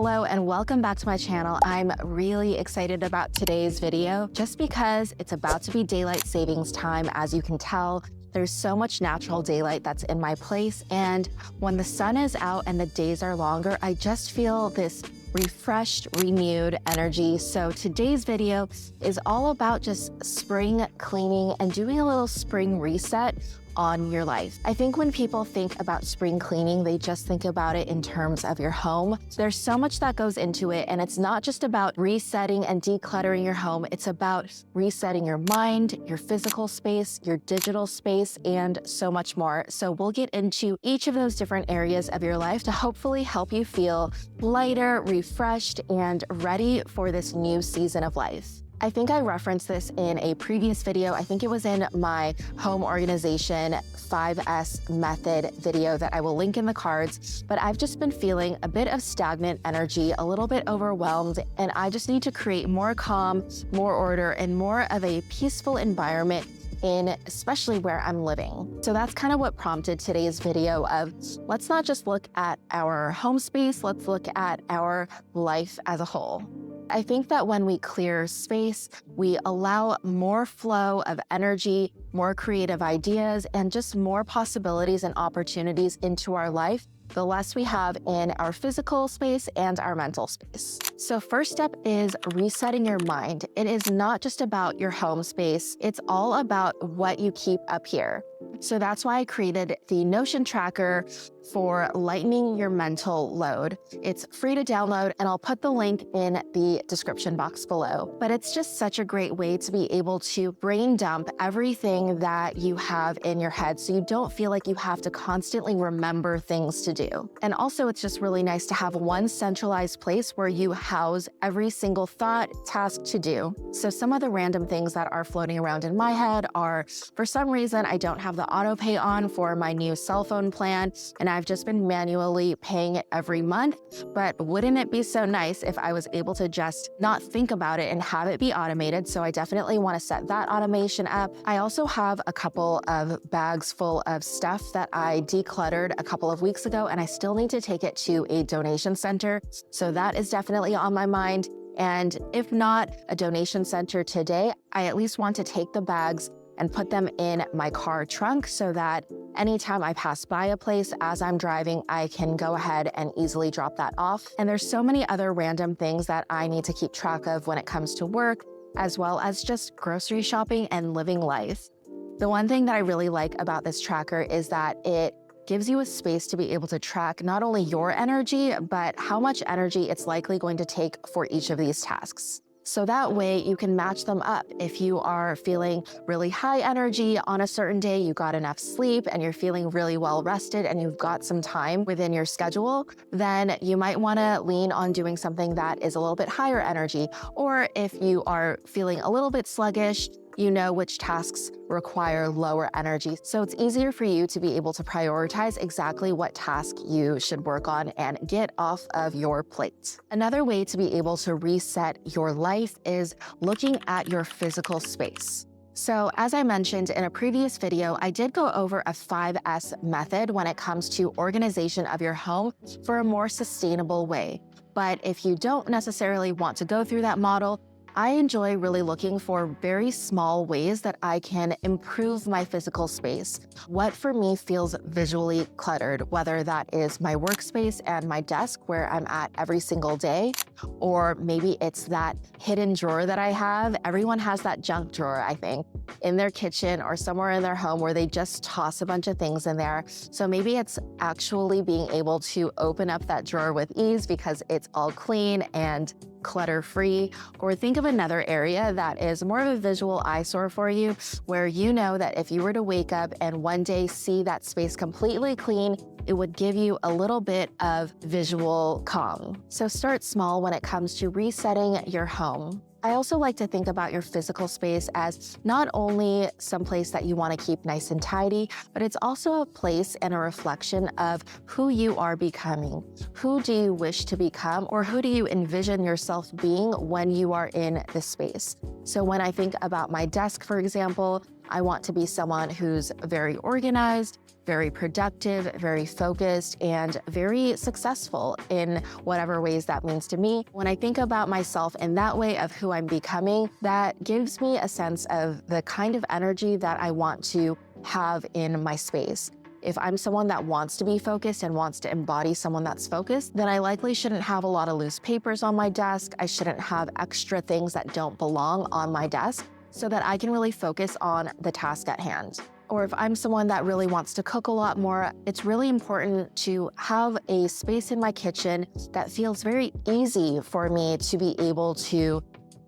Hello and welcome back to my channel. I'm really excited about today's video just because it's about to be daylight savings time. As you can tell, there's so much natural daylight that's in my place, and when the sun is out and the days are longer, I just feel this refreshed, renewed energy. So today's video is all about just spring cleaning and doing a little spring reset on your life. I think when people think about spring cleaning, they just think about it in terms of your home. There's so much that goes into it, and it's not just about resetting and decluttering your home. It's about resetting your mind, your physical space, your digital space, and so much more. So we'll get into each of those different areas of your life to hopefully help you feel lighter, refreshed, and ready for this new season of life. I think I referenced this in a previous video. I think it was in my home organization 5S method video that I will link in the cards, but I've just been feeling a bit of stagnant energy, a little bit overwhelmed, and I just need to create more calm, more order, and more of a peaceful environment in especially where I'm living. So that's kind of what prompted today's video of let's not just look at our home space, let's look at our life as a whole. I think that when we clear space, we allow more flow of energy, more creative ideas, and just more possibilities and opportunities into our life, the less we have in our physical space and our mental space. So first step is resetting your mind. It is not just about your home space, it's all about what you keep up here. So that's why I created the Notion tracker for lightening your mental load. It's free to download, and I'll put the link in the description box below. But it's just such a great way to be able to brain dump everything that you have in your head so you don't feel like you have to constantly remember things to do. And also, it's just really nice to have one centralized place where you house every single thought, task to do. So some of the random things that are floating around in my head are, for some reason, I don't have the auto pay on for my new cell phone plan, and I've just been manually paying it every month. But wouldn't it be so nice if I was able to just not think about it and have it be automated? So I definitely want to set that automation up. I also have a couple of bags full of stuff that I decluttered a couple of weeks ago, and I still need to take it to a donation center. So that is definitely on my mind. And if not a donation center today, I at least want to take the bags and put them in my car trunk so that anytime I pass by a place as I'm driving, I can go ahead and easily drop that off. And there's so many other random things that I need to keep track of when it comes to work, as well as just grocery shopping and living life. The one thing that I really like about this tracker is that it gives you a space to be able to track not only your energy, but how much energy it's likely going to take for each of these tasks. So that way you can match them up. If you are feeling really high energy on a certain day, you got enough sleep and you're feeling really well rested and you've got some time within your schedule, then you might want to lean on doing something that is a little bit higher energy. Or if you are feeling a little bit sluggish, you know which tasks require lower energy. So it's easier for you to be able to prioritize exactly what task you should work on and get off of your plate. Another way to be able to reset your life is looking at your physical space. So as I mentioned in a previous video, I did go over a 5S method when it comes to organization of your home for a more sustainable way. But if you don't necessarily want to go through that model, I enjoy really looking for very small ways that I can improve my physical space. What for me feels visually cluttered, whether that is my workspace and my desk where I'm at every single day, or maybe it's that hidden drawer that I have. Everyone has that junk drawer, I think, in their kitchen or somewhere in their home where they just toss a bunch of things in there. So maybe it's actually being able to open up that drawer with ease because it's all clean and clutter-free. Or think of another area that is more of a visual eyesore for you, where you know that if you were to wake up and one day see that space completely clean, it would give you a little bit of visual calm. So start small when it comes to resetting your home. I also like to think about your physical space as not only some place that you want to keep nice and tidy, but it's also a place and a reflection of who you are becoming. Who do you wish to become, or who do you envision yourself being when you are in this space? So when I think about my desk, for example, I want to be someone who's very organized, very productive, very focused, and very successful in whatever ways that means to me. When I think about myself in that way of who I'm becoming, that gives me a sense of the kind of energy that I want to have in my space. If I'm someone that wants to be focused and wants to embody someone that's focused, then I likely shouldn't have a lot of loose papers on my desk. I shouldn't have extra things that don't belong on my desk so that I can really focus on the task at hand. Or if I'm someone that really wants to cook a lot more, it's really important to have a space in my kitchen that feels very easy for me to be able to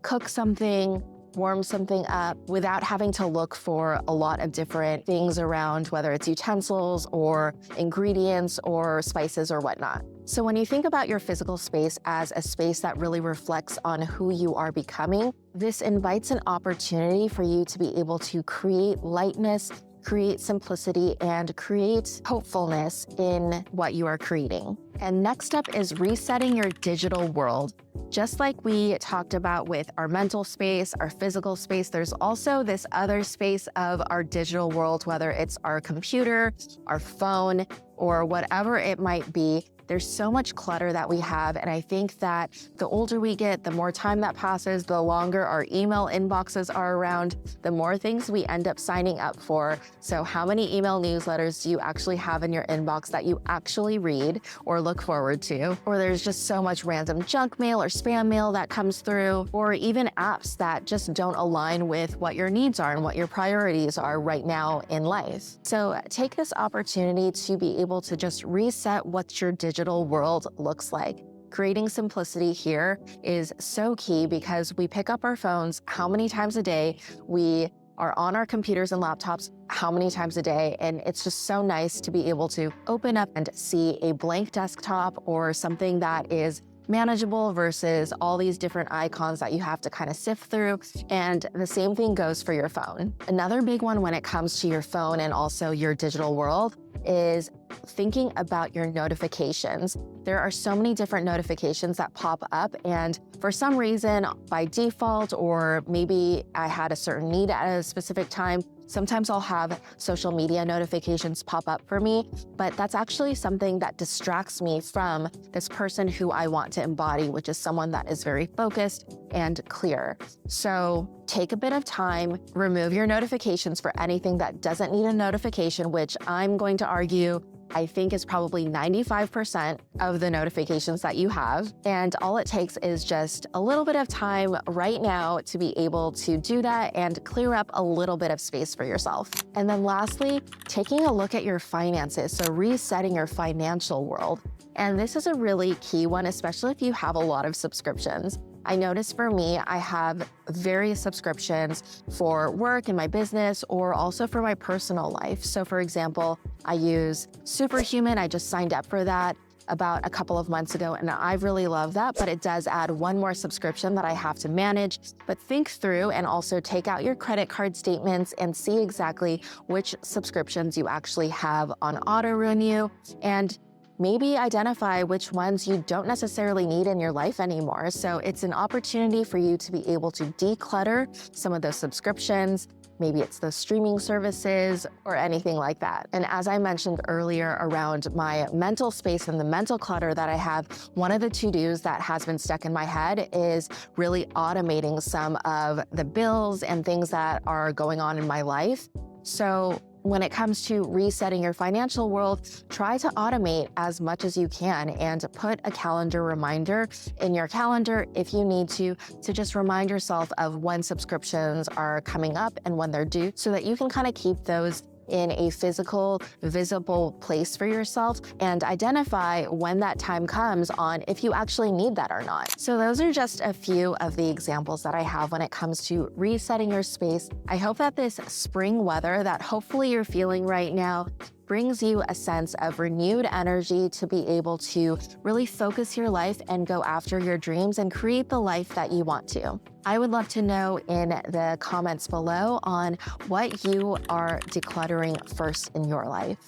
cook something, warm something up without having to look for a lot of different things around, whether it's utensils or ingredients or spices or whatnot. So when you think about your physical space as a space that really reflects on who you are becoming, this invites an opportunity for you to be able to create lightness, create simplicity, and create hopefulness in what you are creating. And next up is resetting your digital world. Just like we talked about with our mental space, our physical space, there's also this other space of our digital world, whether it's our computer, our phone, or whatever it might be. There's so much clutter that we have, and I think that the older we get, the more time that passes, the longer our email inboxes are around, the more things we end up signing up for. So how many email newsletters do you actually have in your inbox that you actually read or look forward to? Or there's just so much random junk mail or spam mail that comes through, or even apps that just don't align with what your needs are and what your priorities are right now in life. So take this opportunity to be able to just reset what your digital world looks like. Creating simplicity here is so key because we pick up our phones how many times a day, we are on our computers and laptops how many times a day, and it's just so nice to be able to open up and see a blank desktop or something that is manageable versus all these different icons that you have to kind of sift through. And the same thing goes for your phone. Another big one when it comes to your phone and also your digital world is thinking about your notifications. There are so many different notifications that pop up, and for some reason, by default, or maybe I had a certain need at a specific time, sometimes I'll have social media notifications pop up for me, but that's actually something that distracts me from this person who I want to embody, which is someone that is very focused and clear. So take a bit of time, remove your notifications for anything that doesn't need a notification, which I'm going to argue I think is probably 95% of the notifications that you have. And all it takes is just a little bit of time right now to be able to do that and clear up a little bit of space for yourself. And then lastly, taking a look at your finances. So resetting your financial world. And this is a really key one, especially if you have a lot of subscriptions. I noticed for me, I have various subscriptions for work and my business, or also for my personal life. So for example, I use Superhuman. I just signed up for that about a couple of months ago, and I really love that, but it does add one more subscription that I have to manage. But think through and also take out your credit card statements and see exactly which subscriptions you actually have on auto renew, and maybe identify which ones you don't necessarily need in your life anymore. So it's an opportunity for you to be able to declutter some of those subscriptions. Maybe it's those streaming services or anything like that. And as I mentioned earlier around my mental space and the mental clutter that I have, one of the to-dos that has been stuck in my head is really automating some of the bills and things that are going on in my life. So when it comes to resetting your financial world, try to automate as much as you can and put a calendar reminder in your calendar if you need to just remind yourself of when subscriptions are coming up and when they're due, so that you can kind of keep those in a physical, visible place for yourself and identify when that time comes on if you actually need that or not. So those are just a few of the examples that I have when it comes to resetting your space. I hope that this spring weather that hopefully you're feeling right now brings you a sense of renewed energy to be able to really focus your life and go after your dreams and create the life that you want to. I would love to know in the comments below on what you are decluttering first in your life.